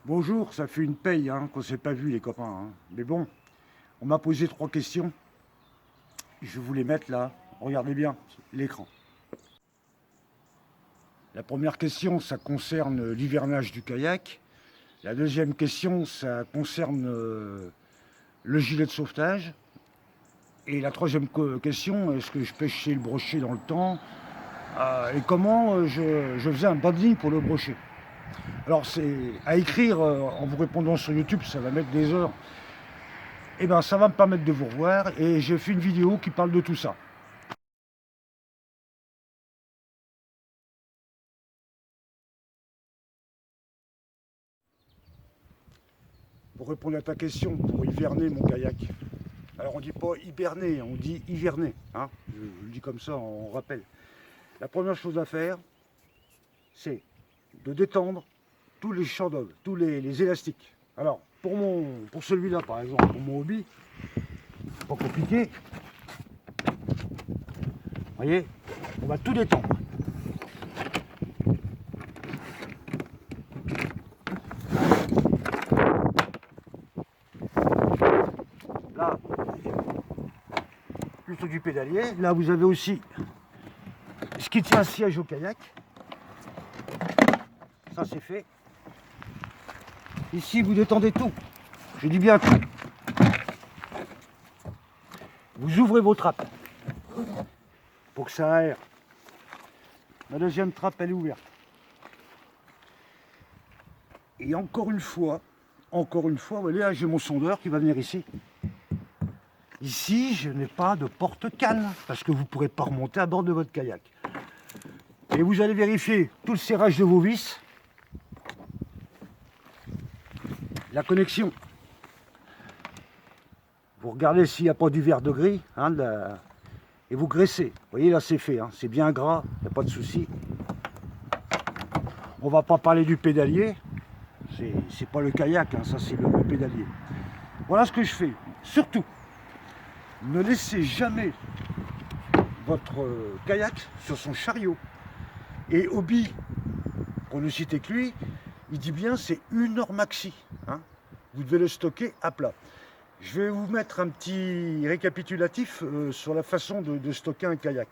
Bonjour, ça fait une paye qu'on ne s'est pas vu les copains. Mais bon, on m'a posé 3 questions. Je vais vous les mettre là. Regardez bien l'écran. La première question, ça concerne l'hivernage du kayak. La deuxième question, ça concerne le gilet de sauvetage. Et la troisième question, est-ce que je pêchais le brochet dans le temps et comment je faisais un bundling pour le brochet. Alors c'est à écrire en vous répondant sur YouTube, ça va mettre des heures. Et bien ça va me permettre de vous revoir et j'ai fait une vidéo qui parle de tout ça. Pour répondre à ta question, pour hiverner mon kayak. Alors on dit pas hiberner, on dit hiverner. Je le dis comme ça, on rappelle. La première chose à faire, c'est de détendre tous les chandelles, tous les élastiques. Alors pour celui-là par exemple, pour mon hobby, pas compliqué. Vous voyez, on va tout détendre. Là, plutôt du pédalier. Là, vous avez aussi ce qui tient un siège au kayak. Ça, c'est fait. Ici, vous détendez tout. Je dis bien tout. Vous ouvrez vos trappes pour que ça aère. La deuxième trappe, elle est ouverte. Et encore une fois, vous voyez, là, j'ai mon sondeur qui va venir ici. Ici, je n'ai pas de porte-canne parce que vous ne pourrez pas remonter à bord de votre kayak. Et vous allez vérifier tout le serrage de vos vis, la connexion. Vous regardez s'il n'y a pas du vert de gris, et vous graissez. Vous voyez, là, c'est fait, c'est bien gras, il n'y a pas de souci. On ne va pas parler du pédalier, c'est pas le kayak, ça c'est le pédalier. Voilà ce que je fais. Surtout, ne laissez jamais votre kayak sur son chariot. Et Hobby, pour ne citer que lui, il dit bien c'est 1 heure maxi. Vous devez le stocker à plat. Je vais vous mettre un petit récapitulatif sur la façon de stocker un kayak.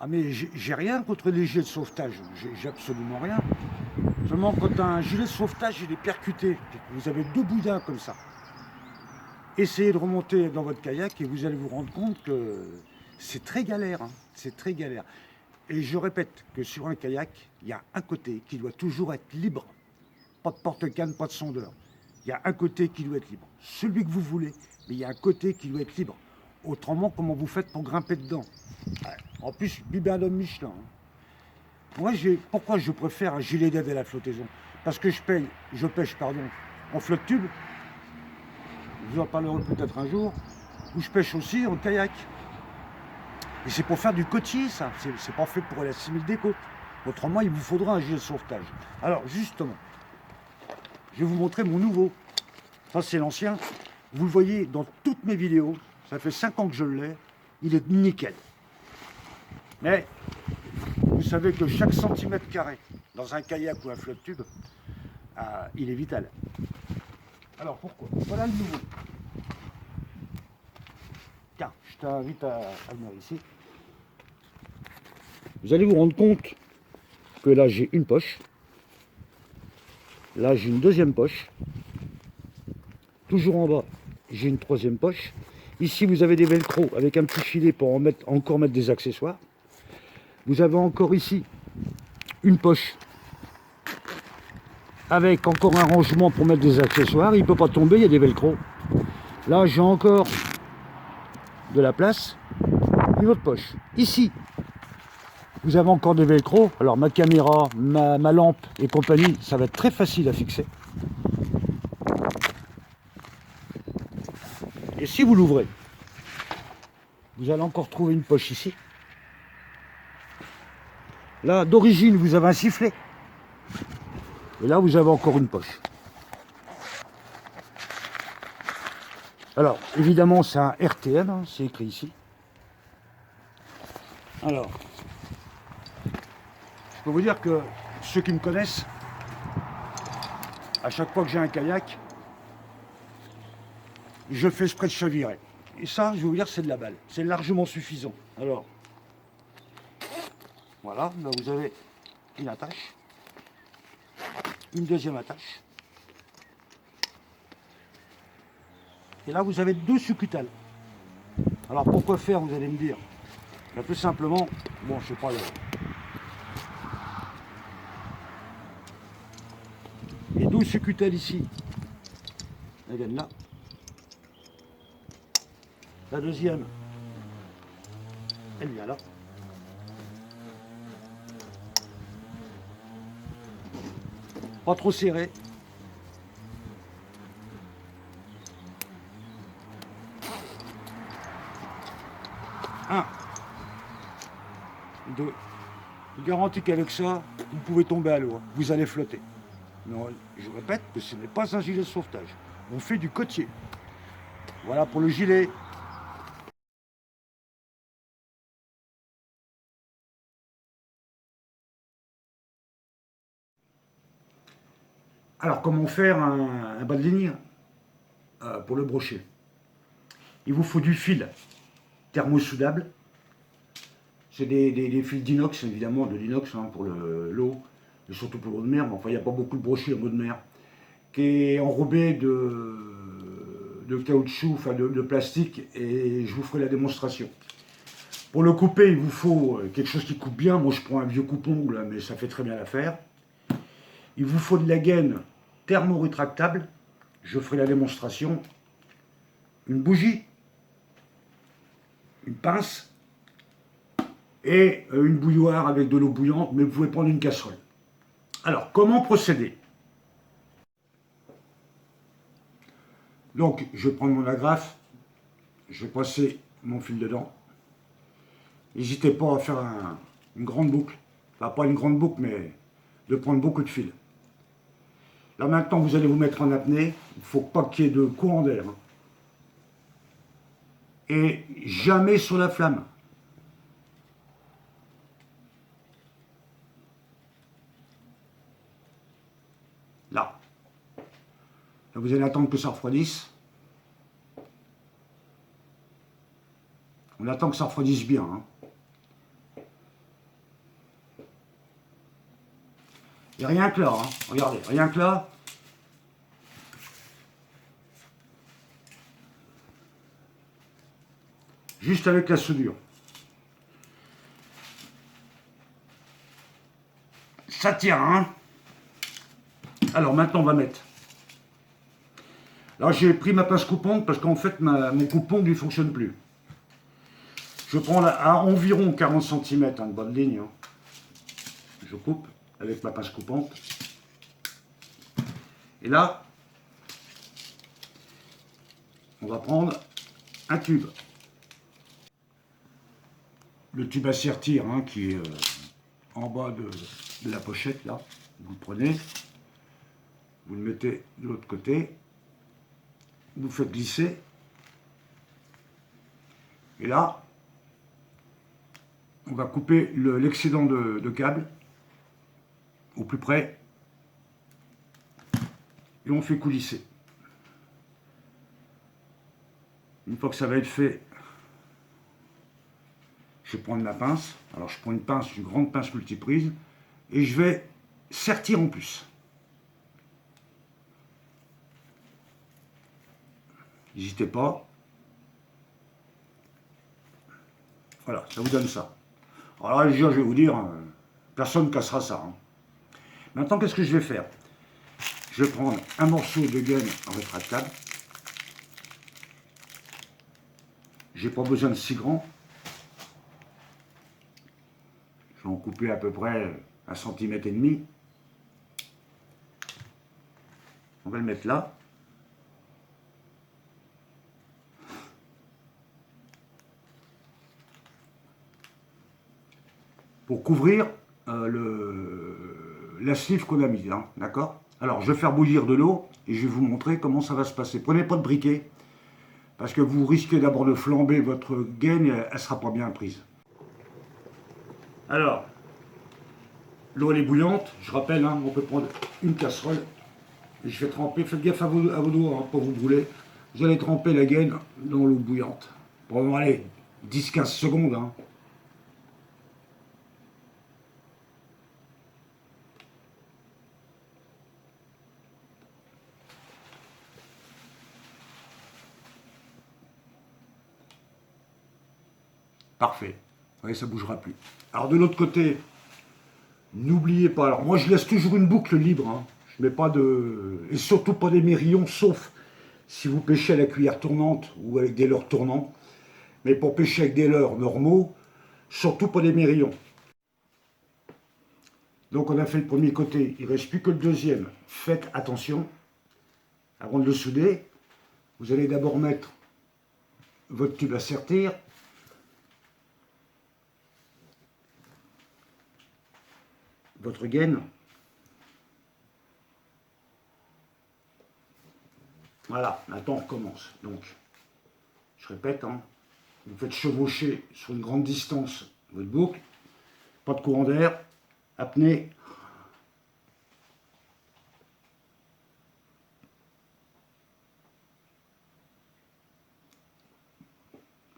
Ah mais j'ai rien contre les gilets de sauvetage, j'ai absolument rien. Seulement quand un gilet de sauvetage il est percuté, vous avez 2 boudins comme ça, essayez de remonter dans votre kayak et vous allez vous rendre compte que c'est très galère, c'est très galère. Et je répète que sur un kayak, il y a un côté qui doit toujours être libre. Pas de porte-canne, pas de sondeur. Il y a un côté qui doit être libre. Celui que vous voulez, mais il y a un côté qui doit être libre. Autrement, comment vous faites pour grimper dedans? En plus, Bibendum Michelin. Moi, pourquoi je préfère un gilet d'aide à la flottaison? Parce que je pêche en flotte tube. Je vous en parlerai peut-être un jour. Où je pêche aussi en kayak. Et c'est pour faire du côtier, ça. C'est pas fait pour aller à 6000 des côtes. Autrement, il vous faudra un gilet de sauvetage. Alors, justement, je vais vous montrer mon nouveau. Ça, c'est l'ancien. Vous le voyez dans toutes mes vidéos. Ça fait 5 ans que je l'ai. Il est nickel. Mais, vous savez que chaque centimètre carré dans un kayak ou un flotte tube, il est vital. Alors, pourquoi? Voilà le nouveau. Tiens, je t'invite à venir ici. Vous allez vous rendre compte que là, j'ai une poche. Là, j'ai une deuxième poche. Toujours en bas, j'ai une troisième poche. Ici, vous avez des velcro avec un petit filet pour encore mettre des accessoires. Vous avez encore ici une poche avec encore un rangement pour mettre des accessoires. Il ne peut pas tomber, il y a des velcro. Là, j'ai encore de la place. Une autre poche. Ici, vous avez encore des velcro. Alors, ma caméra, ma lampe et compagnie, ça va être très facile à fixer. Et si vous l'ouvrez, vous allez encore trouver une poche ici. Là, d'origine, vous avez un sifflet. Et là, vous avez encore une poche. Alors, évidemment, c'est un RTM, hein, c'est écrit ici. Alors, je peux vous dire que ceux qui me connaissent, à chaque fois que j'ai un kayak, je fais exprès de chavirer. Et ça, je vais vous dire, c'est de la balle. C'est largement suffisant. Alors, voilà, là vous avez une attache, une deuxième attache. Et là, vous avez deux succutales. Alors, pourquoi faire, vous allez me dire? Ben, tout simplement, bon, je sais pas, les 12 succutales ici, elles viennent là. La deuxième, elle vient là. Pas trop serré. Un. Deux. Je garantis qu'avec ça, vous pouvez tomber à l'eau. Hein. Vous allez flotter. Non, je répète que ce n'est pas un gilet de sauvetage. On fait du côtier. Voilà pour le gilet. Alors, comment faire un bas de ligne pour le brocher? Il vous faut du fil thermosoudable. C'est des fils d'inox, évidemment, de l'inox hein, pour l'eau, et surtout pour l'eau de mer, mais enfin, il n'y a pas beaucoup de brochets en eau de mer, qui est enrobé de caoutchouc, enfin de plastique, et je vous ferai la démonstration. Pour le couper, il vous faut quelque chose qui coupe bien. Moi, je prends un vieux coupe-ongle, mais ça fait très bien l'affaire. Il vous faut de la gaine thermo-rétractable. Je ferai la démonstration. Une bougie, une pince et une bouilloire avec de l'eau bouillante, mais vous pouvez prendre une casserole. Alors, comment procéder? Donc, je vais prendre mon agrafe, je vais passer mon fil dedans. N'hésitez pas à faire une grande boucle, enfin pas une grande boucle, mais de prendre beaucoup de fil. Là maintenant, vous allez vous mettre en apnée, il ne faut pas qu'il y ait de courant d'air. Et jamais sur la flamme. Là. Là, vous allez attendre que ça refroidisse. On attend que ça refroidisse bien. Hein. Et rien que là, hein. Regardez, rien que là, juste avec la soudure. Ça tient, hein. Alors maintenant, on va mettre. Là, j'ai pris ma pince coupe-ongle parce qu'en fait, mon coupe-ongle ne fonctionne plus. Je prends à environ 40 cm hein, de bonne ligne. Hein. Je coupe avec ma pince coupante. Et là, on va prendre un tube. Le tube à sertir hein, qui est en bas de la pochette, là. Vous le prenez, vous le mettez de l'autre côté, vous faites glisser. Et là, on va couper l'excédent de câble au plus près et on fait coulisser. Une fois que ça va être fait, je vais prendre ma pince. Alors je prends une grande pince multiprise et je vais sertir en plus. N'hésitez pas. Voilà, ça vous donne ça. Alors là, je vais vous dire, personne ne cassera ça. Hein. Maintenant, qu'est-ce que je vais faire? Je vais prendre un morceau de gaine rétractable. J'ai pas besoin de si grand. Je vais en couper à peu près 1,5 cm. On va le mettre là. pour couvrir la sleeve qu'on a mise, hein, d'accord? Alors, je vais faire bouillir de l'eau et je vais vous montrer comment ça va se passer. Prenez pas de briquet, parce que vous risquez d'abord de flamber votre gaine et elle ne sera pas bien prise. Alors, l'eau elle est bouillante, je rappelle, hein, on peut prendre une casserole et je vais tremper, faites gaffe à vos doigts, hein, pour vous brûler. Vous allez tremper la gaine dans l'eau bouillante. Bon, allez, 10-15 secondes. Hein. Parfait. Vous voyez, ça ne bougera plus. Alors de l'autre côté, n'oubliez pas, alors moi je laisse toujours une boucle libre. Hein. Je mets pas de... Et surtout pas des mérillons, sauf si vous pêchez à la cuillère tournante ou avec des leurres tournants. Mais pour pêcher avec des leurres normaux, surtout pas des mérillons. Donc on a fait le premier côté, il ne reste plus que le deuxième. Faites attention, avant de le souder, vous allez d'abord mettre votre tube à sertir. Votre gaine. Voilà, maintenant on recommence. Donc, je répète, hein, vous faites chevaucher sur une grande distance votre boucle, pas de courant d'air, apnée.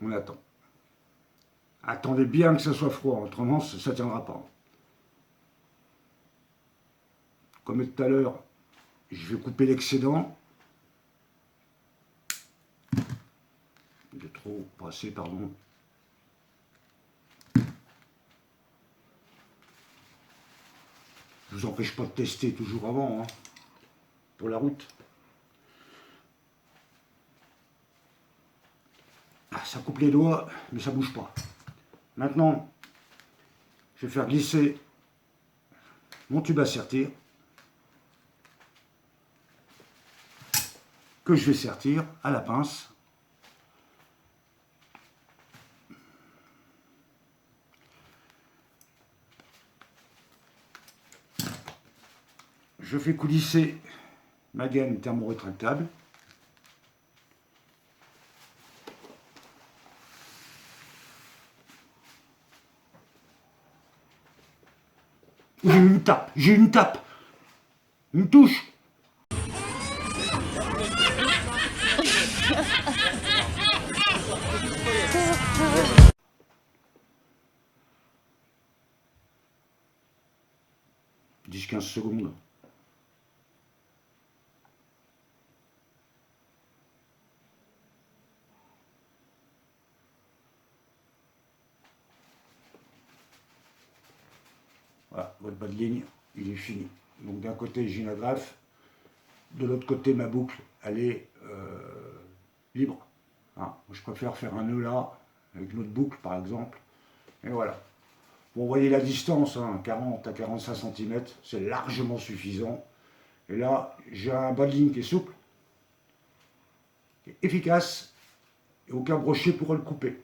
On attend. Attendez bien que ça soit froid, autrement ça ne tiendra pas. Comme tout à l'heure, je vais couper l'excédent. De trop, pas assez, pardon. Je vous empêche pas de tester toujours avant, hein, pour la route. Ah, ça coupe les doigts, mais ça bouge pas. Maintenant, je vais faire glisser mon tube à sertir, que je vais sertir à la pince. Je fais coulisser ma gaine thermorétractable. J'ai une tape, une touche. « 10-15 secondes. Voilà, votre bas de ligne, il est fini. Donc d'un côté, j'ai une agrafe, de l'autre côté, ma boucle, elle est libre. Hein, je préfère faire un nœud là, avec une autre boucle par exemple. Et voilà. Vous voyez la distance, hein, 40 à 45 cm, c'est largement suffisant. Et là, j'ai un bas de ligne qui est souple, qui est efficace, et aucun brochet pourra le couper.